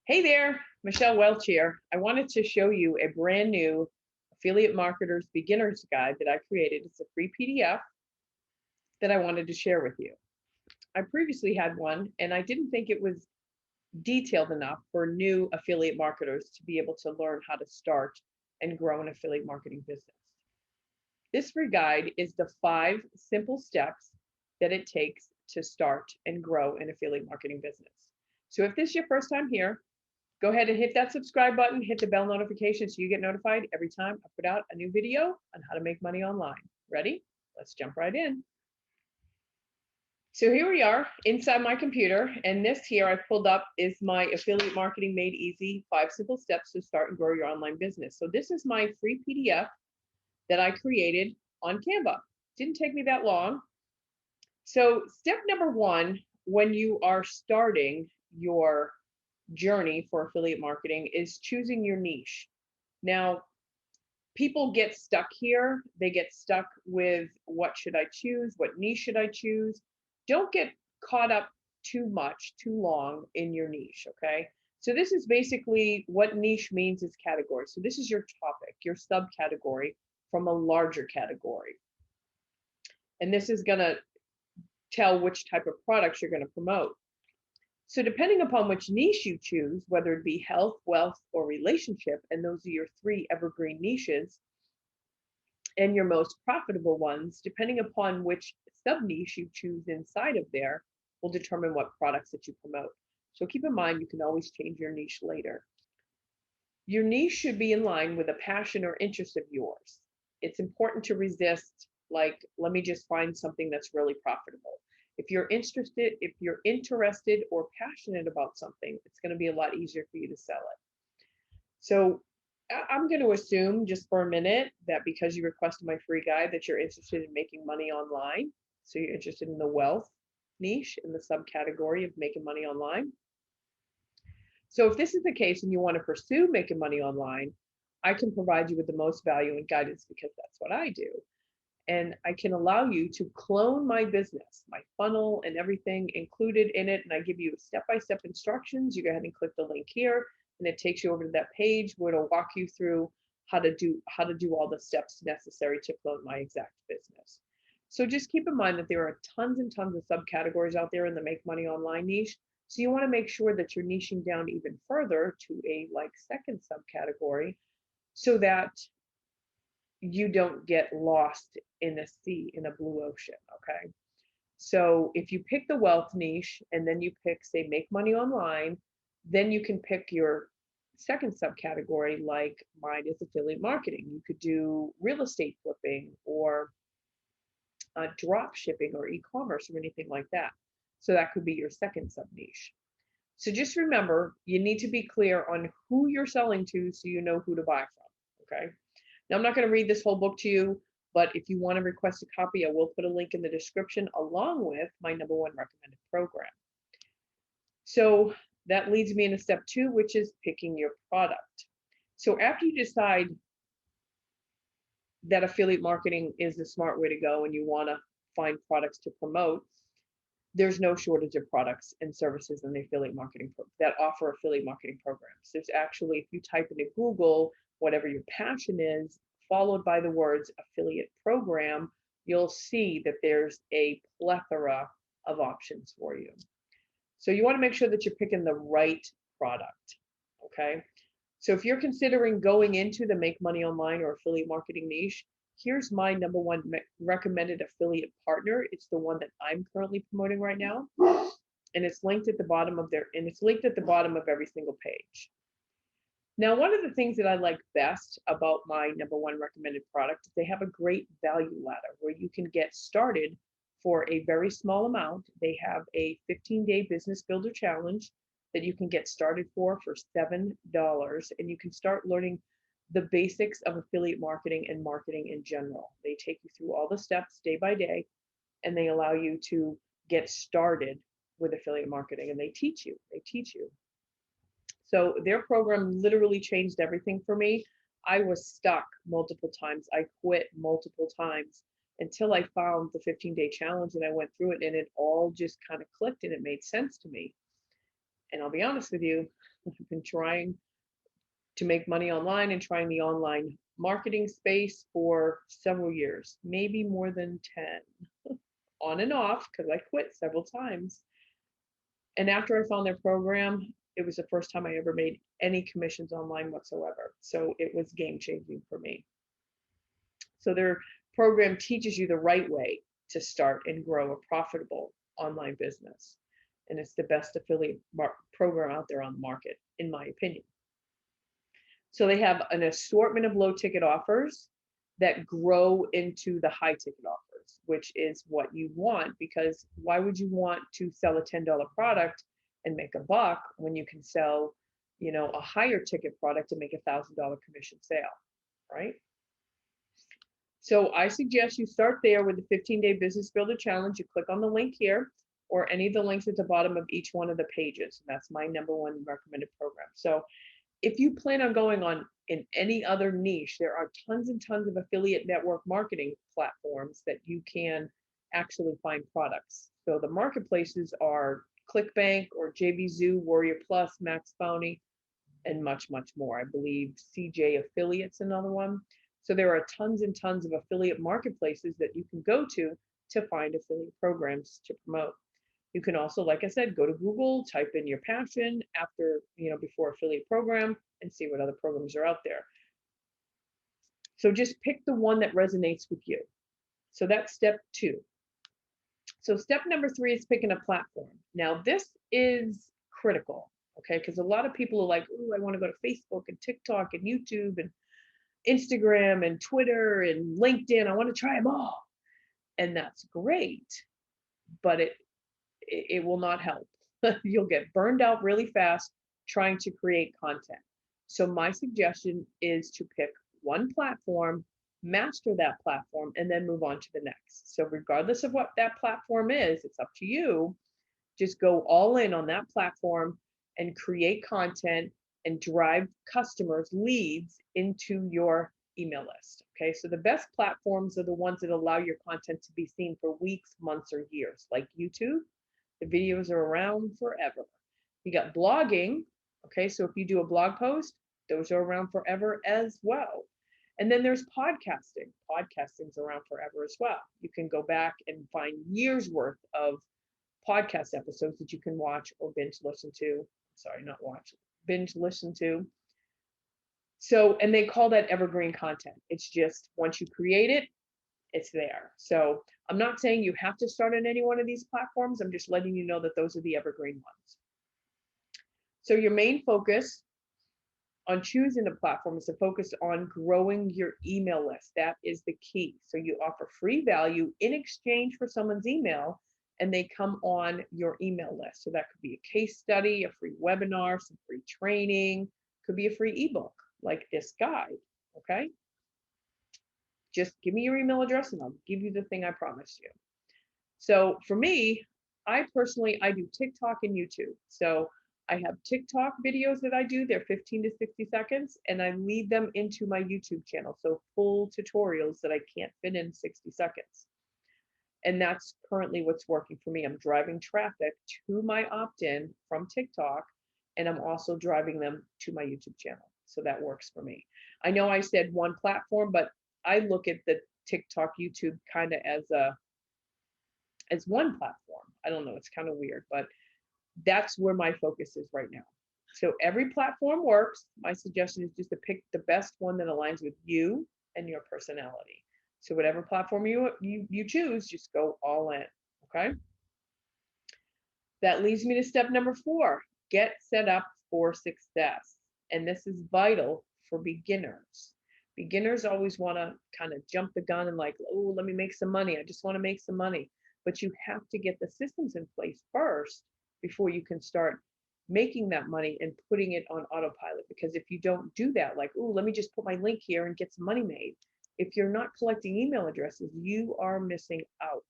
Hey there, Michelle Welch here. I wanted to show you a brand new affiliate marketers beginner's guide that I created. It's a free PDF that I wanted to share with you. I previously had one and I didn't think it was detailed enough for new affiliate marketers to be able to learn how to start and grow an affiliate marketing business. This free guide is the 5 simple steps that it takes to start and grow an affiliate marketing business. So if this is your first time here, go ahead and hit that subscribe button, hit the bell notification so you get notified every time I put out a new video on how to make money online. Ready? Let's jump right in. So here we are inside my computer, and this here I pulled up is my Affiliate Marketing Made Easy 5 Simple Steps to Start and Grow Your Online Business. So this is my free PDF that I created on Canva. Didn't take me that long. So step number 1, when you are starting your journey for affiliate marketing, is choosing your niche. Now, people get stuck here. They get stuck with what should I choose? What niche should I choose? Don't get caught up too long in your niche, okay? So this is basically what niche means is category. So this is your topic, your subcategory from a larger category. And this is going to tell which type of products you're going to promote. So depending upon which niche you choose, whether it be health, wealth, or relationship, and those are your 3 evergreen niches and your most profitable ones, depending upon which sub-niche you choose inside of there will determine what products that you promote. So keep in mind, you can always change your niche later. Your niche should be in line with a passion or interest of yours. It's important to resist, like, let me just find something that's really profitable. If you're interested or passionate about something, it's going to be a lot easier for you to sell it. So I'm going to assume just for a minute that because you requested my free guide that you're interested in making money online. So you're interested in the wealth niche in the subcategory of making money online. So if this is the case and you want to pursue making money online, I can provide you with the most value and guidance because that's what I do. And I can allow you to clone my business, my funnel and everything included in it. And I give you step-by-step instructions. You go ahead and click the link here and it takes you over to that page where it'll walk you through how to do all the steps necessary to clone my exact business. So just keep in mind that there are tons and tons of subcategories out there in the make money online niche. So you want to make sure that you're niching down even further to a second subcategory so that you don't get lost in a sea, in a blue ocean, okay? So if you pick the wealth niche and then you pick, say, make money online, then you can pick your second subcategory, like mine is affiliate marketing. You could do real estate flipping or drop shipping or e-commerce or anything like that. So that could be your second sub niche. So just remember, you need to be clear on who you're selling to so you know who to buy from, okay? Now, I'm not going to read this whole book to you, but if you want to request a copy, I will put a link in the description along with my #1 recommended program. So that leads me into step 2, which is picking your product. So after you decide that affiliate marketing is the smart way to go and you want to find products to promote, there's no shortage of products and services in the affiliate marketing that offer affiliate marketing programs. There's actually, if you type into Google, whatever your passion is, followed by the words affiliate program, you'll see that there's a plethora of options for you. So you want to make sure that you're picking the right product, okay? So if you're considering going into the make money online or affiliate marketing niche, here's my #1 recommended affiliate partner. It's the one that I'm currently promoting right now. And it's linked at the bottom of every single page. Now, one of the things that I like best about my #1 recommended product is they have a great value ladder where you can get started for a very small amount. They have a 15-day business builder challenge that you can get started for $7, and you can start learning the basics of affiliate marketing and marketing in general. They take you through all the steps day by day, and they allow you to get started with affiliate marketing, and they teach you. So their program literally changed everything for me. I was stuck multiple times. I quit multiple times until I found the 15-day challenge and I went through it and it all just kind of clicked and it made sense to me. And I'll be honest with you, I've been trying to make money online and trying the online marketing space for several years, maybe more than 10, on and off, because I quit several times. And after I found their program, it was the first time I ever made any commissions online whatsoever. So it was game changing for me. So their program teaches you the right way to start and grow a profitable online business. And it's the best affiliate program out there on the market, in my opinion. So they have an assortment of low ticket offers that grow into the high ticket offers, which is what you want, because why would you want to sell a $10 product and make a buck when you can sell, a higher ticket product and make $1,000 commission sale, right? So I suggest you start there with the 15-day business builder challenge. You click on the link here or any of the links at the bottom of each one of the pages. That's my #1 recommended program. So if you plan on going on in any other niche, there are tons and tons of affiliate network marketing platforms that you can actually find products. So the marketplaces are ClickBank or JVZoo, Warrior Plus, Max Bounty, and much, much more. I believe CJ Affiliate's another one. So there are tons and tons of affiliate marketplaces that you can go to find affiliate programs to promote. You can also, like I said, go to Google, type in your passion after, before affiliate program, and see what other programs are out there. So just pick the one that resonates with you. So that's step 2. So step number 3 is picking a platform. Now this is critical, okay? Because a lot of people are like, oh, I want to go to Facebook and TikTok and YouTube and Instagram and Twitter and LinkedIn. I want to try them all. And that's great, but it will not help. You'll get burned out really fast trying to create content. So my suggestion is to pick one platform, master that platform, and then move on to the next. So regardless of what that platform is, it's up to you. Just go all in on that platform and create content and drive customers, leads into your email list. Okay, so the best platforms are the ones that allow your content to be seen for weeks, months, or years, like YouTube. The videos are around forever. You got blogging. Okay, so if you do a blog post, those are around forever as well. And then there's podcasting. Podcasting's around forever as well. You can go back and find years worth of podcast episodes that you can watch or binge listen to. Sorry, not watch, binge listen to. So, and they call that evergreen content. It's just once you create it, it's there. So I'm not saying you have to start on any one of these platforms. I'm just letting you know that those are the evergreen ones. So your main focus on choosing a platform is to focus on growing your email list. That is the key. So you offer free value in exchange for someone's email, and they come on your email list. So that could be a case study, a free webinar, some free training, could be a free ebook like this guide, okay? Just give me your email address and I'll give you the thing I promised you. So for me, I do TikTok and YouTube. So I have TikTok videos that I do, they're 15 to 60 seconds, and I lead them into my YouTube channel. So full tutorials that I can't fit in 60 seconds. And that's currently what's working for me. I'm driving traffic to my opt-in from TikTok, and I'm also driving them to my YouTube channel. So that works for me. I know I said one platform, but I look at the TikTok, YouTube kind of as one platform. I don't know, it's kind of weird, but that's where my focus is right now. So every platform works. My suggestion is just to pick the best one that aligns with you and your personality. So whatever platform you choose, just go all in, okay? That leads me to step number 4, get set up for success. And this is vital for beginners. Beginners always want to kind of jump the gun and like, oh, let me make some money. I just want to make some money. But you have to get the systems in place first before you can start making that money and putting it on autopilot. Because if you don't do that, like, oh, let me just put my link here and get some money made. If you're not collecting email addresses, you are missing out.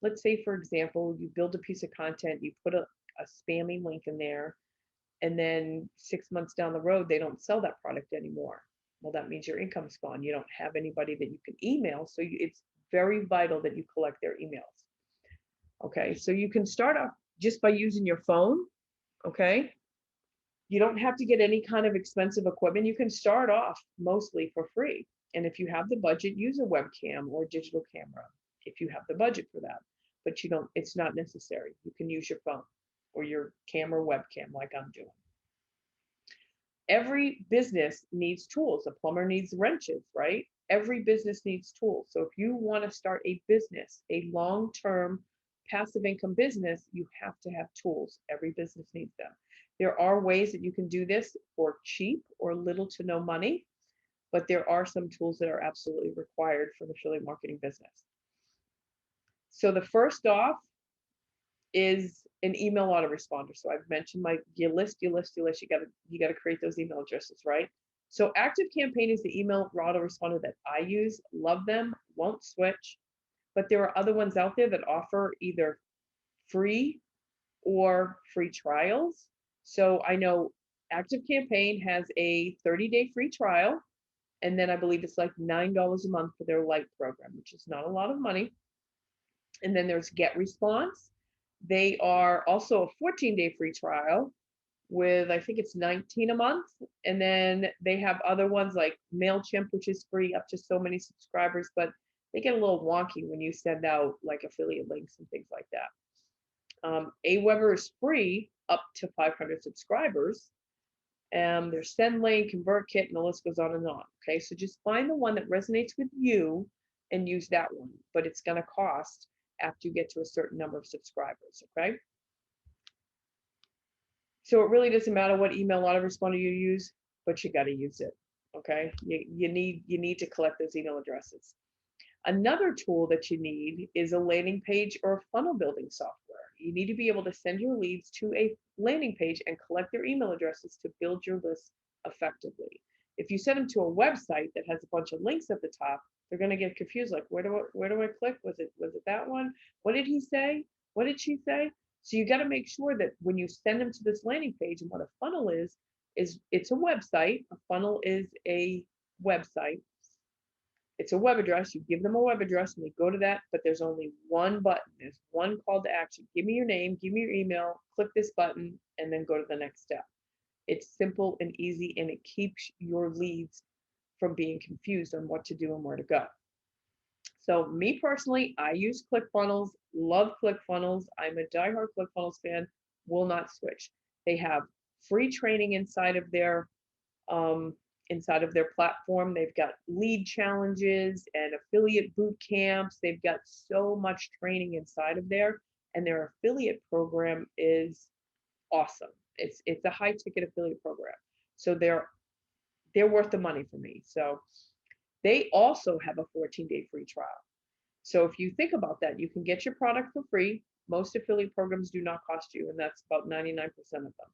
Let's say, for example, you build a piece of content, you put a spammy link in there, and then 6 months down the road, they don't sell that product anymore. Well, that means your income's gone. You don't have anybody that you can email. So it's very vital that you collect their emails. Okay, so you can start off just by using your phone, okay? You don't have to get any kind of expensive equipment. You can start off mostly for free. And if you have the budget, use a webcam or digital camera if you have the budget for that. But you don't, it's not necessary. You can use your phone or your camera webcam like I'm doing. Every business needs tools. A plumber needs wrenches, right? Every business needs tools. So if you want to start a business, a long-term passive income business, you have to have tools. Every business needs them. There are ways that you can do this for cheap or little to no money, but there are some tools that are absolutely required for an affiliate marketing business. So the first off is an email autoresponder. So I've mentioned you gotta create those email addresses, right? So ActiveCampaign is the email autoresponder that I use. Love them, won't switch. But there are other ones out there that offer either free or free trials. So I know ActiveCampaign has a 30-day free trial, and then I believe it's like $9 a month for their Lite program, which is not a lot of money. And then there's GetResponse. They are also a 14-day free trial with, I think it's $19 a month. And then they have other ones like MailChimp, which is free up to so many subscribers, but they get a little wonky when you send out like affiliate links and things like that. Aweber is free up to 500 subscribers. There's SendLane, ConvertKit, and the list goes on and on. Okay, so just find the one that resonates with you and use that one, but it's going to cost after you get to a certain number of subscribers. Okay, so it really doesn't matter what email autoresponder you use, but you got to use it. Okay, you need to collect those email addresses. Another tool that you need is a landing page or funnel building software. You need to be able to send your leads to a landing page and collect their email addresses to build your list effectively. If you send them to a website that has a bunch of links at the top, they're going to get confused. Like, where do I click? Was it that one? What did he say? What did she say? So you got to make sure that when you send them to this landing page, and what a funnel is it's a website. A funnel is a website. It's a web address. You give them a web address and they go to that, but there's only one button. There's one call to action. Give me your name, give me your email, click this button, and then go to the next step. It's simple and easy, and it keeps your leads from being confused on what to do and where to go. So me personally, I use ClickFunnels, love ClickFunnels. I'm a diehard ClickFunnels fan, will not switch. They have free training inside of their platform. They've got lead challenges and affiliate boot camps. They've got so much training inside of there, and their affiliate program is awesome. It's a high ticket affiliate program, so they're worth the money for me. So they also have a 14-day free trial. So if you think about that, you can get your product for free. Most affiliate programs do not cost you, and that's about 99% of them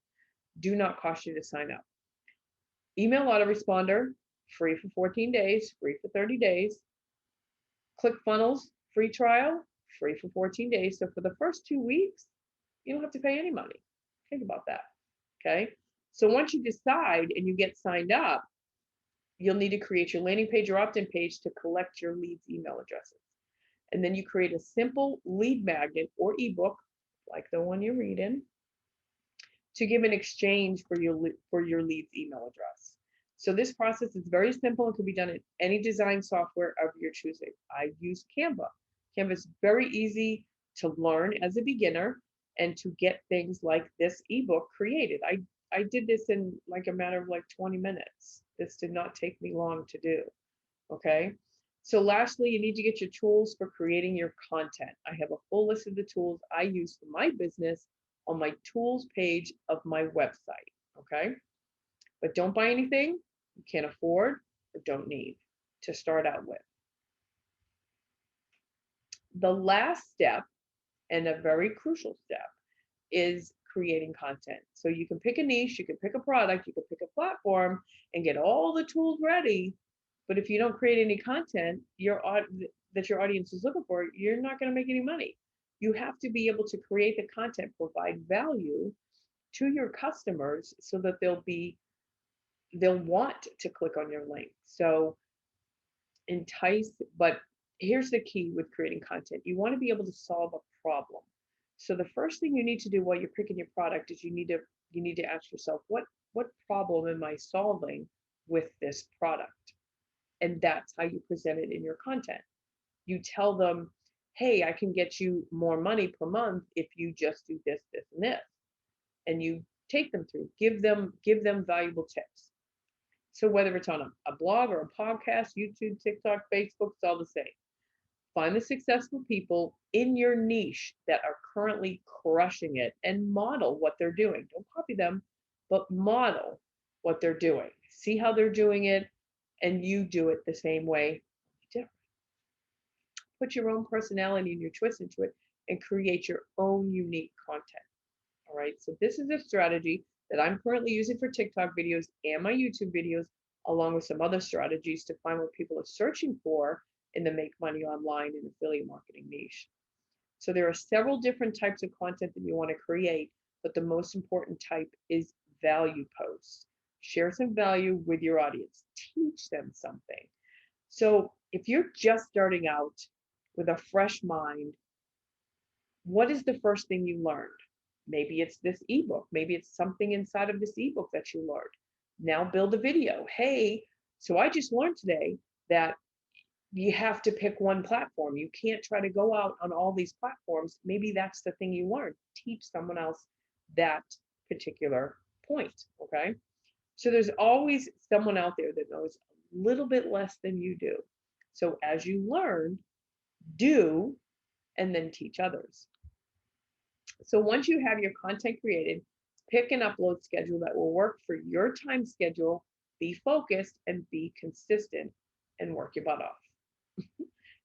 do not cost you to sign up. Email autoresponder, free for 14 days, free for 30 days. ClickFunnels, free trial, free for 14 days. So for the first 2 weeks, you don't have to pay any money. Think about that, okay? So once you decide and you get signed up, you'll need to create your landing page or opt-in page to collect your leads' email addresses. And then you create a simple lead magnet or ebook, like the one you're reading, to give in exchange for your lead's email address. So this process is very simple and can be done in any design software of your choosing. I use Canva. Canva is very easy to learn as a beginner and to get things like this ebook created. I did this in like a matter of like 20 minutes. This did not take me long to do, okay? So lastly, you need to get your tools for creating your content. I have a full list of the tools I use for my business on my tools page of my website, okay? But don't buy anything you can't afford or don't need to start out with. The last step, and a very crucial step, is creating content. So you can pick a niche, you can pick a product, you can pick a platform and get all the tools ready, but if you don't create any content that your audience is looking for, you're not going to make any money. You have to be able to create the content, provide value to your customers so that they'll want to click on your link. So entice, but here's the key with creating content. You want to be able to solve a problem. So the first thing you need to do while you're picking your product is you need to ask yourself, what what problem am I solving with this product? And that's how you present it in your content. You tell them, hey, I can get you more money per month if you just do this, this, and this. And you take them through, give them valuable tips. So whether it's on a blog or a podcast, YouTube, TikTok, Facebook, it's all the same. Find the successful people in your niche that are currently crushing it and model what they're doing. Don't copy them, but model what they're doing. See how they're doing it, and you do it the same way. Put your own personality and your twist into it and create your own unique content. All right. So this is a strategy that I'm currently using for TikTok videos and my YouTube videos, along with some other strategies to find what people are searching for in the make money online and affiliate marketing niche. So there are several different types of content that you want to create, but the most important type is value posts. Share some value with your audience. Teach them something. So if you're just starting out with a fresh mind, what is the first thing you learned? Maybe it's this ebook. Maybe it's something inside of this ebook that you learned. Now build a video. Hey, so I just learned today that you have to pick one platform. You can't try to go out on all these platforms. Maybe that's the thing you learned. Teach someone else that particular point. Okay. So there's always someone out there that knows a little bit less than you do. So as you learn, do, and then teach others. So once you have your content created, pick an upload schedule that will work for your time schedule, be focused and be consistent, and work your butt off.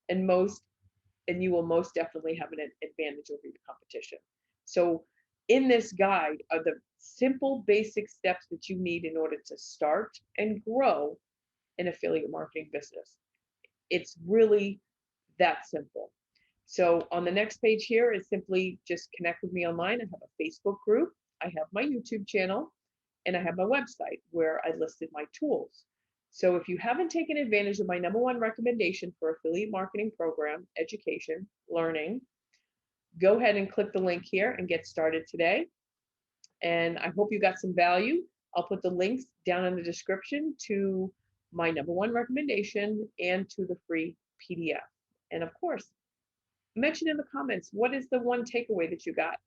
and you will most definitely have an advantage over your competition. So in this guide are the simple basic steps that you need in order to start and grow an affiliate marketing business. It's really that simple. So on the next page here is simply just connect with me online. I have a Facebook group, I have my YouTube channel, and I have my website where I listed my tools. So if you haven't taken advantage of my #1 recommendation for affiliate marketing program, education, learning, go ahead and click the link here and get started today. And I hope you got some value. I'll put the links down in the description to my #1 recommendation and to the free PDF. And of course, mention in the comments, what is the one takeaway that you got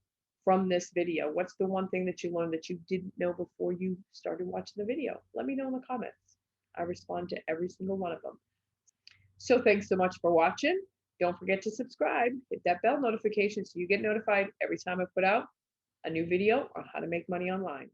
from this video? What's the one thing that you learned that you didn't know before you started watching the video? Let me know in the comments. I respond to every single one of them. So thanks so much for watching. Don't forget to subscribe, hit that bell notification so you get notified every time I put out a new video on how to make money online.